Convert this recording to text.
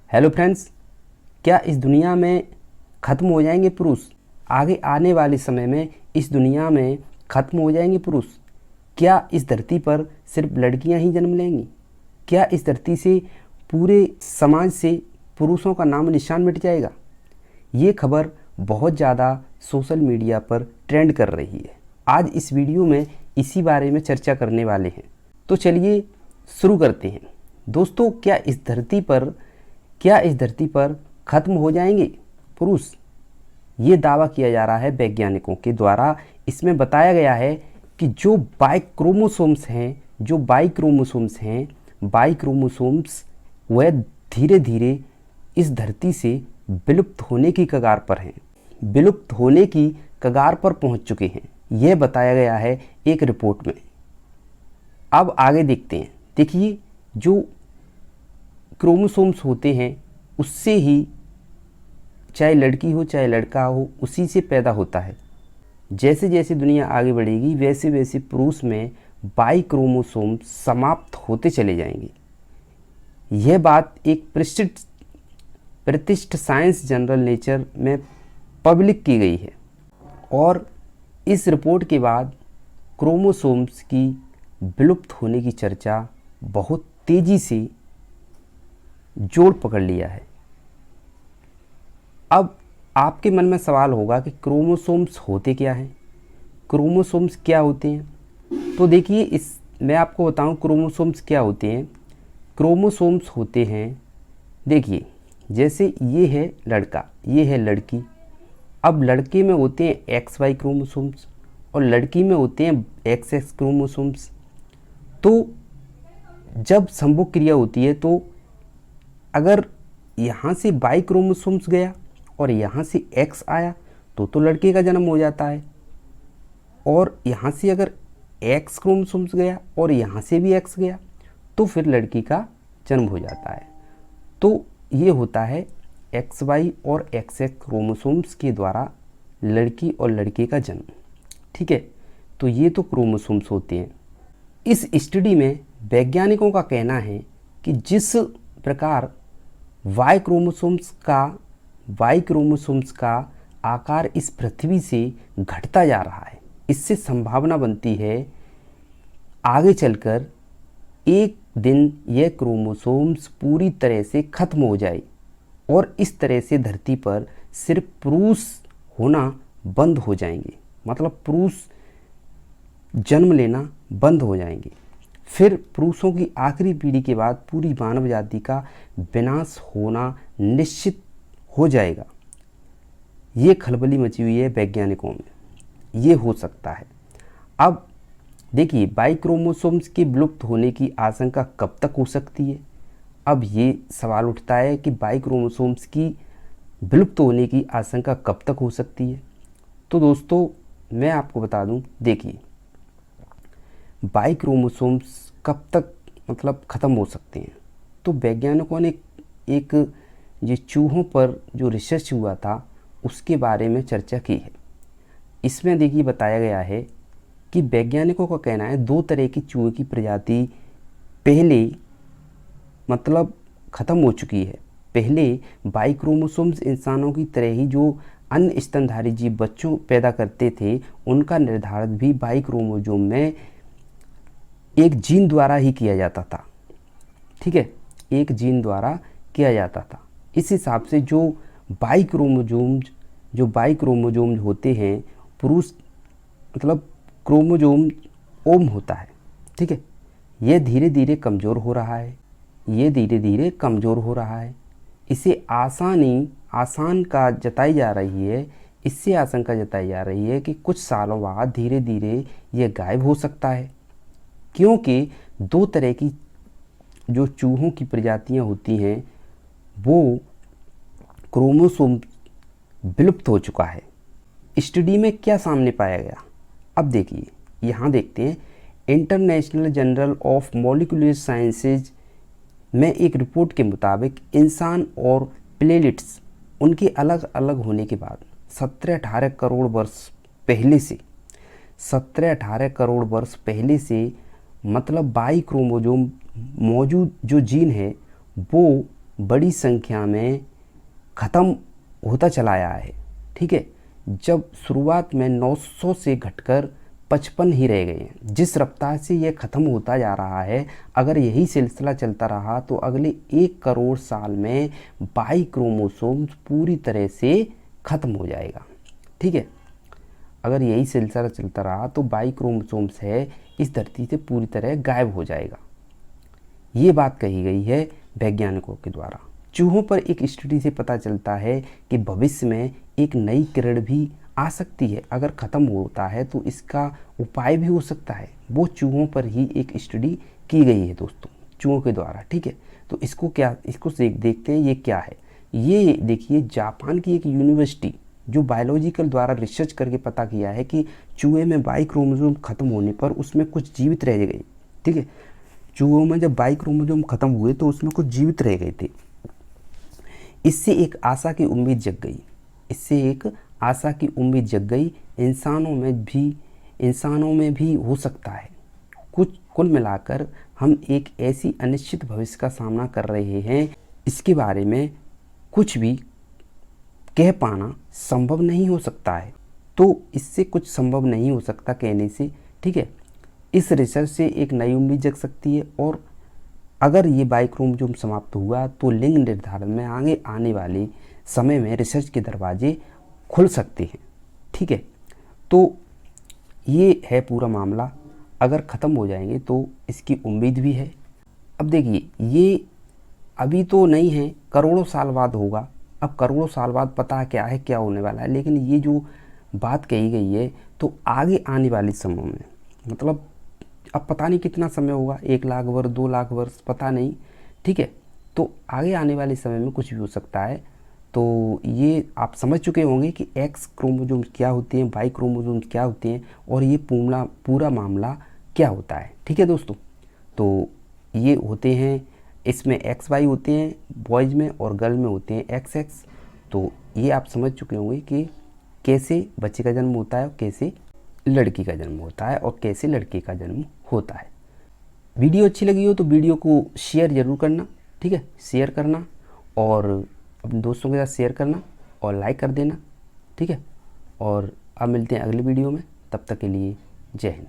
Hello friends, क्या इस दुनिया में ख़त्म हो जाएंगे पुरुष? आगे आने वाले समय में इस दुनिया में ख़त्म हो जाएंगे पुरुष? क्या इस धरती पर सिर्फ लड़कियां ही जन्म लेंगी? क्या इस धरती से पूरे समाज से पुरुषों का नाम निशान मिट जाएगा? ये खबर बहुत ज़्यादा सोशल मीडिया पर ट्रेंड कर रही है। आज इस वीडियो में इसी बारे में चर्चा करने वाले हैं। तो चलिए शुरू करते हैं। दोस्तों, क्या इस धरती पर ख़त्म हो जाएंगे पुरुष? ये दावा किया जा रहा है वैज्ञानिकों के द्वारा। इसमें बताया गया है कि जो बाई क्रोमोसोम्स वह धीरे धीरे इस धरती से विलुप्त होने की कगार पर पहुंच चुके हैं। यह बताया गया है एक रिपोर्ट में। अब आगे देखते हैं। देखिए, जो क्रोमोसोम्स होते हैं उससे ही चाहे लड़की हो चाहे लड़का हो उसी से पैदा होता है। जैसे जैसे दुनिया आगे बढ़ेगी वैसे वैसे पुरुष में बाई क्रोमोसोम समाप्त होते चले जाएंगे। यह बात एक प्रतिष्ठित साइंस जर्नल नेचर में पब्लिक की गई है और इस रिपोर्ट के बाद क्रोमोसोम्स की विलुप्त होने की चर्चा बहुत तेज़ी से जोर पकड़ लिया है। अब आपके मन में सवाल होगा कि क्रोमोसोम्स होते क्या हैं? क्रोमोसोम्स क्या होते हैं? तो देखिए, मैं आपको बताऊं क्रोमोसोम्स क्या होते हैं। क्रोमोसोम्स होते हैं, देखिए, जैसे ये है लड़का, ये है लड़की। अब लड़के में होते हैं XY क्रोमोसोम्स और लड़की में होते हैं XX क्रोमोसोम्स। तो जब संभोग क्रिया होती है तो अगर यहाँ से बाई क्रोमोसोम्स गया और यहाँ से X आया तो लड़के का जन्म हो जाता है, और यहाँ से अगर X क्रोमोसोम्स गया और यहाँ से भी X गया तो फिर लड़की का जन्म हो जाता है। तो ये होता है XY और XX क्रोमोसोम्स के द्वारा लड़की और लड़के का जन्म। ठीक है, तो ये तो क्रोमोसोम्स होते हैं। इस स्टडी में वैज्ञानिकों का कहना है कि जिस प्रकार वाई क्रोमोसोम्स का आकार इस पृथ्वी से घटता जा रहा है, इससे संभावना बनती है आगे चलकर एक दिन यह क्रोमोसोम्स पूरी तरह से खत्म हो जाए और इस तरह से धरती पर सिर्फ पुरुष होना बंद हो जाएंगे। मतलब पुरुष जन्म लेना बंद हो जाएंगे। फिर पुरुषों की आखिरी पीढ़ी के बाद पूरी मानव जाति का विनाश होना निश्चित हो जाएगा। ये खलबली मची हुई है वैज्ञानिकों में। ये हो सकता है। अब देखिए, बाई क्रोमोसोम्स के विलुप्त होने की आशंका कब तक हो सकती है? अब ये सवाल उठता है कि बाई क्रोमोसोम्स की विलुप्त होने की आशंका कब तक हो सकती है। तो दोस्तों, मैं आपको बता दूं, देखिए, बाई क्रोमोसोम्स कब तक ख़त्म हो सकते हैं। तो वैज्ञानिकों ने एक ये चूहों पर जो रिसर्च हुआ था उसके बारे में चर्चा की है। इसमें देखिए बताया गया है कि वैज्ञानिकों का कहना है दो तरह की चूहे की प्रजाति पहले ख़त्म हो चुकी है। पहले बाई क्रोमोसोम्स इंसानों की तरह ही जो अन्य स्तनधारी जीव बच्चों पैदा करते थे उनका निर्धारण भी बाई क्रोमोसोम में एक जीन द्वारा ही किया जाता था। ठीक है, एक जीन द्वारा किया जाता था। इस हिसाब से जो बाई क्रोमोसोम होते हैं, पुरुष क्रोमोसोम ओम होता है। ठीक है, यह धीरे धीरे कमज़ोर हो रहा है। इसे आशंका जताई जा रही है कि कुछ सालों बाद धीरे धीरे यह गायब हो सकता है, क्योंकि दो तरह की जो चूहों की प्रजातियां होती हैं वो क्रोमोसोम विलुप्त हो चुका है। स्टडी में क्या सामने पाया गया? अब देखिए, यहाँ देखते हैं। International journal of molecular sciences में एक रिपोर्ट के मुताबिक इंसान और प्लेलेट्स उनके अलग अलग होने के बाद 17-18 करोड़ वर्ष पहले से बाई क्रोमोसोम मौजूद जो जीन है वो बड़ी संख्या में ख़त्म होता चला आया है। ठीक है, जब शुरुआत में 900 से घटकर 55 ही रह गए हैं। जिस रफ्तार से ये ख़त्म होता जा रहा है, अगर यही सिलसिला चलता रहा तो अगले 1 करोड़ साल में बाई क्रोमोसोम्स पूरी तरह से ख़त्म हो जाएगा। ठीक है, अगर यही सिलसिला चलता रहा तो बाई क्रोमोसोम्स है इस धरती से पूरी तरह गायब हो जाएगा। ये बात कही गई है वैज्ञानिकों के द्वारा। चूहों पर एक स्टडी से पता चलता है कि भविष्य में एक नई किरण भी आ सकती है। अगर ख़त्म होता है तो इसका उपाय भी हो सकता है। वो चूहों पर ही एक स्टडी की गई है दोस्तों, चूहों के द्वारा। ठीक है, तो इसको देखते हैं ये क्या है। ये देखिए, जापान की एक यूनिवर्सिटी जो बायोलॉजिकल द्वारा रिसर्च करके पता किया है कि चूहे में बाई क्रोमोसोम ख़त्म होने पर उसमें कुछ जीवित रह गए। ठीक है, चूहों में जब बाई क्रोमोसोम ख़त्म हुए तो उसमें कुछ जीवित रह गए थे। इससे एक आशा की उम्मीद जग गई। इंसानों में भी हो सकता है। कुल मिलाकर हम एक ऐसी अनिश्चित भविष्य का सामना कर रहे हैं, इसके बारे में कुछ भी कह पाना संभव नहीं हो सकता है। तो इससे कुछ संभव नहीं हो सकता कहने से। ठीक है, इस रिसर्च से एक नई उम्मीद जग सकती है, और अगर ये बाई क्रोमोसोम समाप्त हुआ तो लिंग निर्धारण में आगे आने वाले समय में रिसर्च के दरवाजे खुल सकते हैं। ठीक है, तो ये है पूरा मामला। अगर ख़त्म हो जाएंगे तो इसकी उम्मीद भी है। अब देखिए, ये अभी तो नहीं है, करोड़ों साल बाद होगा। अब करोड़ों साल बाद पता क्या है क्या होने वाला है, लेकिन ये जो बात कही गई है तो आगे आने वाले समय में, मतलब अब पता नहीं कितना समय होगा, 1 लाख वर्ष 2 लाख वर्ष, पता नहीं। ठीक है, तो आगे आने वाले समय में कुछ भी हो सकता है। तो ये आप समझ चुके होंगे कि एक्स क्रोमोसोम क्या होते हैं, वाई क्रोमोसोम क्या होते हैं, और ये पूरा मामला क्या होता है। ठीक है दोस्तों, तो ये होते हैं, इसमें एक्स वाई होते हैं बॉयज़ में, और गर्ल में होते हैं एक्स एक्स। तो ये आप समझ चुके होंगे कि कैसे बच्चे का जन्म होता है, कैसे लड़की का जन्म होता है, और कैसे लड़के का जन्म होता है। वीडियो अच्छी लगी हो तो वीडियो को शेयर ज़रूर करना। ठीक है, शेयर करना और अपने दोस्तों के साथ शेयर करना और लाइक कर देना। ठीक है, और अब मिलते हैं अगले वीडियो में, तब तक के लिए जय हिंद।